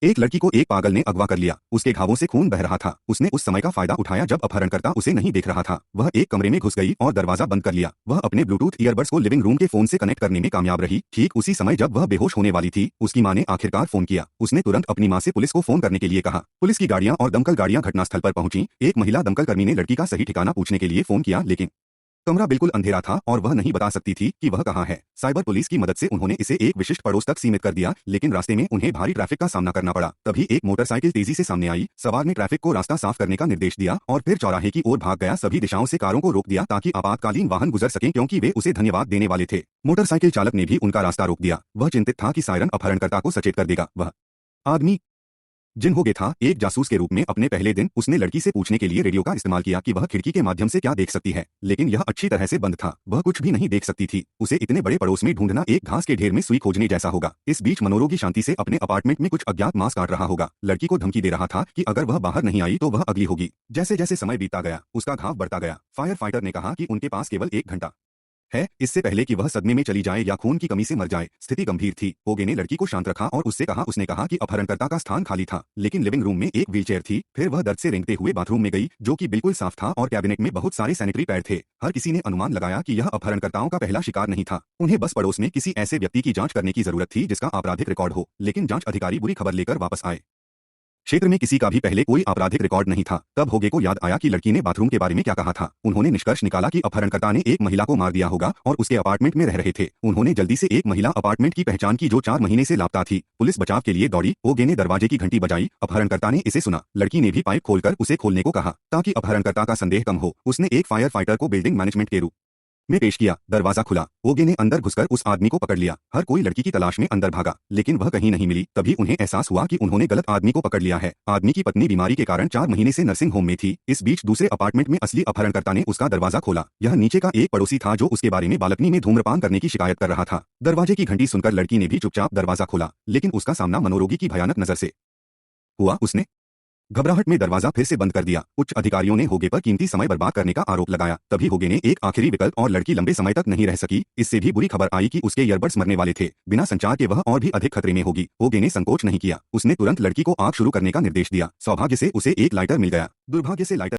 एक लड़की को एक पागल ने अगवा कर लिया। उसके घावों से खून बह रहा था। उसने उस समय का फायदा उठाया जब अपहरणकर्ता उसे नहीं देख रहा था। वह एक कमरे में घुस गई और दरवाजा बंद कर लिया। वह अपने ब्लूटूथ ईयरबड्स को लिविंग रूम के फोन से कनेक्ट करने में कामयाब रही। ठीक उसी समय जब वह बेहोश होने वाली थी, उसकी मां ने आखिरकार फोन किया। उसने तुरंत अपनी मां से पुलिस को फोन करने के लिए कहा। पुलिस की गाड़ियां और दमकल गाड़ियां घटनास्थल पर पहुंची। एक महिला दमकल कर्मी ने लड़की का सही ठिकाना पूछने के लिए फोन किया, लेकिन कमरा बिल्कुल अंधेरा था और वह नहीं बता सकती थी कि वह कहाँ है। साइबर पुलिस की मदद से उन्होंने इसे एक विशिष्ट पड़ोस तक सीमित कर दिया, लेकिन रास्ते में उन्हें भारी ट्रैफिक का सामना करना पड़ा। तभी एक मोटरसाइकिल तेजी से सामने आई। सवार ने ट्रैफिक को रास्ता साफ करने का निर्देश दिया और फिर चौराहे की ओर भाग गया। सभी दिशाओं से कारों को रोक दिया ताकि आपातकालीन वाहन गुजर सकें, क्योंकि वे उसे धन्यवाद देने वाले थे। मोटरसाइकिल चालक ने भी उनका रास्ता रोक दिया। वह चिंतित था कि सायरन अपहरणकर्ता को सचेत कर देगा। वह आदमी जिन हो गया था। एक जासूस के रूप में अपने पहले दिन उसने लड़की से पूछने के लिए रेडियो का इस्तेमाल किया कि वह खिड़की के माध्यम से क्या देख सकती है, लेकिन यह अच्छी तरह से बंद था। वह कुछ भी नहीं देख सकती थी। उसे इतने बड़े पड़ोस में ढूंढना एक घास के ढेर में सुई खोजने जैसा होगा। इस बीच मनोरोगी शांति से अपने अपार्टमेंट में कुछ अज्ञात मांस काट रहा होगा। लड़की को धमकी दे रहा था कि अगर वह बाहर नहीं आई तो वह अगली होगी। जैसे जैसे समय बीतता गया, उसका घाव बढ़ता गया। फायर फाइटर ने कहा कि उनके पास केवल 1 घंटा है, इससे पहले कि वह सदमे में चली जाए या खून की कमी से मर जाए। स्थिति गंभीर थी। ओगे ने लड़की को शांत रखा और उसने कहा कि अपहरणकर्ता का स्थान खाली था, लेकिन लिविंग रूम में एक व्हीलचेयर थी। फिर वह दर्द से रेंगते हुए बाथरूम में गई, जो कि बिल्कुल साफ था और कैबिनेट में बहुत सारे सैनिटरी पैड थे। हर किसी ने अनुमान लगाया कि यह अपहरणकर्ताओं का पहला शिकार नहीं था। उन्हें बस पड़ोस में किसी ऐसे व्यक्ति की जांच करने की जरूरत थी जिसका आपराधिक रिकॉर्ड हो, लेकिन जांच अधिकारी बुरी खबर लेकर वापस आए। क्षेत्र में किसी का भी पहले कोई आपराधिक रिकॉर्ड नहीं था। तब होगे को याद आया कि लड़की ने बाथरूम के बारे में क्या कहा था। उन्होंने निष्कर्ष निकाला कि अपहरणकर्ता ने एक महिला को मार दिया होगा और उसके अपार्टमेंट में रह रहे थे। उन्होंने जल्दी से एक महिला अपार्टमेंट की पहचान की जो 4 महीने से लापता थी। पुलिस बचाव के लिए दौड़ी। ओगे ने दरवाजे की घंटी बजाई। अपहरणकर्ता ने इसे सुना। लड़की ने भी पाइप खोलकर उसे खोलने को कहा ताकि अपहरणकर्ता का संदेह कम हो। उसने एक फायर फाइटर को बिल्डिंग मैनेजमेंट के रूप में पेश किया। दरवाजा खुला। ओगे ने अंदर घुसकर उस आदमी को पकड़ लिया। हर कोई लड़की की तलाश में अंदर भागा, लेकिन वह कहीं नहीं मिली। तभी उन्हें एहसास हुआ कि उन्होंने गलत आदमी को पकड़ लिया है। आदमी की पत्नी बीमारी के कारण 4 महीने से नर्सिंग होम में थी। इस बीच दूसरे अपार्टमेंट में असली अपहरणकर्ता ने उसका दरवाजा खोला। यह नीचे का एक पड़ोसी था जो उसके बारे में बालकनी में धूम्रपान करने की शिकायत कर रहा था। दरवाजे की घंटी सुनकर लड़की ने भी चुपचाप दरवाजा खोला, लेकिन उसका सामना मनोरोगी की भयानक नजर से हुआ। उसने घबराहट में दरवाजा फिर से बंद कर दिया। उच्च अधिकारियों ने होगे पर कीमती समय बर्बाद करने का आरोप लगाया। तभी होगे ने एक आखिरी विकल्प और लड़की लंबे समय तक नहीं रह सकी। इससे भी बुरी खबर आई कि उसके ईयरबड्स मरने वाले थे। बिना संचार के वह और भी अधिक खतरे में होगी। होगे ने संकोच नहीं किया। उसने तुरंत लड़की को आग शुरू करने का निर्देश दिया। सौभाग्य से उसे एक लाइटर मिल गया। दुर्भाग्य से लाइटर